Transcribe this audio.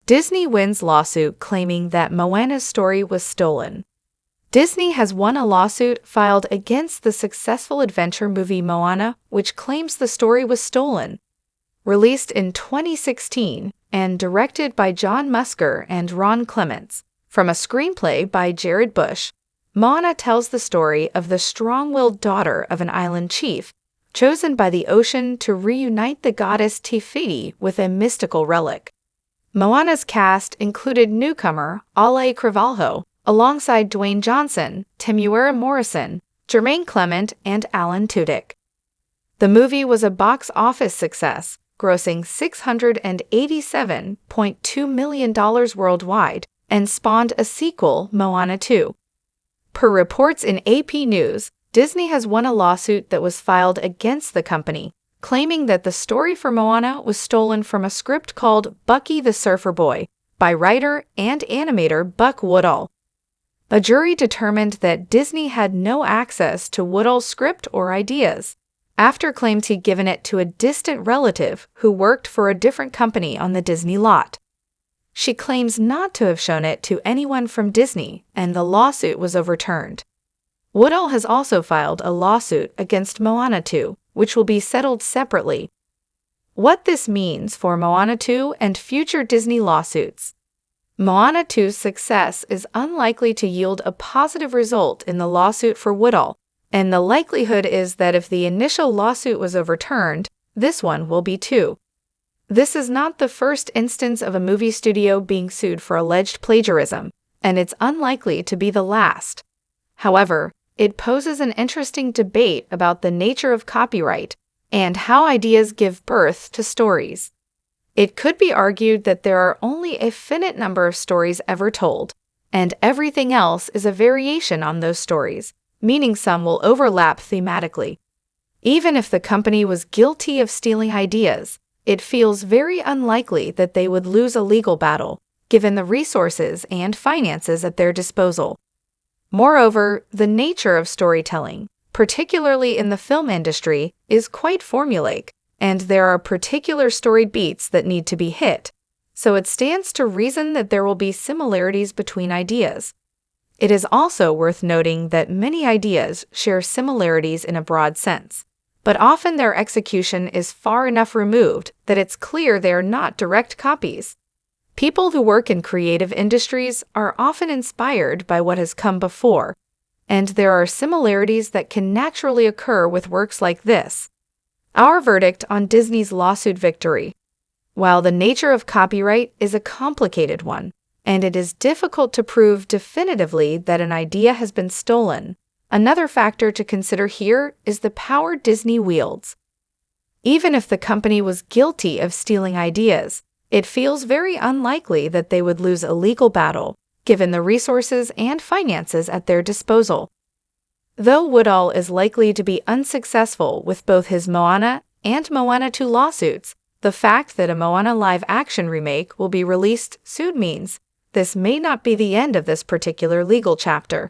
Disney wins lawsuit claiming that Moana's story was stolen. Disney has won a lawsuit filed against the successful adventure movie Moana, which claims the story was stolen. Released in 2016 and directed by John Musker and Ron Clements, from a screenplay by Jared Bush, Moana tells the story of the strong-willed daughter of an island chief, chosen by the ocean to reunite the goddess Te Fiti with a mystical relic. Moana's cast included newcomer Ale Carvalho, alongside Dwayne Johnson, Temuera Morrison, Jermaine Clement, and Alan Tudyk. The movie was a box office success, grossing $687.2 million worldwide, and spawned a sequel, Moana 2. Per reports in AP News, Disney has won a lawsuit that was filed against the company, claiming that the story for Moana was stolen from a script called Bucky the Surfer Boy by writer and animator Buck Woodall. A jury determined that Disney had no access to Woodall's script or ideas, after claims he'd given it to a distant relative who worked for a different company on the Disney lot. She claims not to have shown it to anyone from Disney, and the lawsuit was overturned. Woodall has also filed a lawsuit against Moana 2, which will be settled separately. What this means for Moana 2 and future Disney lawsuits. Moana 2's success is unlikely to yield a positive result in the lawsuit for Woodall, and the likelihood is that if the initial lawsuit was overturned, this one will be too. This is not the first instance of a movie studio being sued for alleged plagiarism, and it's unlikely to be the last. However, it poses an interesting debate about the nature of copyright and how ideas give birth to stories. It could be argued that there are only a finite number of stories ever told, and everything else is a variation on those stories, meaning some will overlap thematically. Even if the company was guilty of stealing ideas, it feels very unlikely that they would lose a legal battle, given the resources and finances at their disposal. Moreover, the nature of storytelling, particularly in the film industry, is quite formulaic, and there are particular story beats that need to be hit, so it stands to reason that there will be similarities between ideas. It is also worth noting that many ideas share similarities in a broad sense, but often their execution is far enough removed that it's clear they are not direct copies. People who work in creative industries are often inspired by what has come before, and there are similarities that can naturally occur with works like this. Our verdict on Disney's lawsuit victory. While the nature of copyright is a complicated one, and it is difficult to prove definitively that an idea has been stolen, another factor to consider here is the power Disney wields. Even if the company was guilty of stealing ideas, it feels very unlikely that they would lose a legal battle, given the resources and finances at their disposal. Though Woodall is likely to be unsuccessful with both his Moana and Moana 2 lawsuits, the fact that a Moana live-action remake will be released soon means this may not be the end of this particular legal chapter.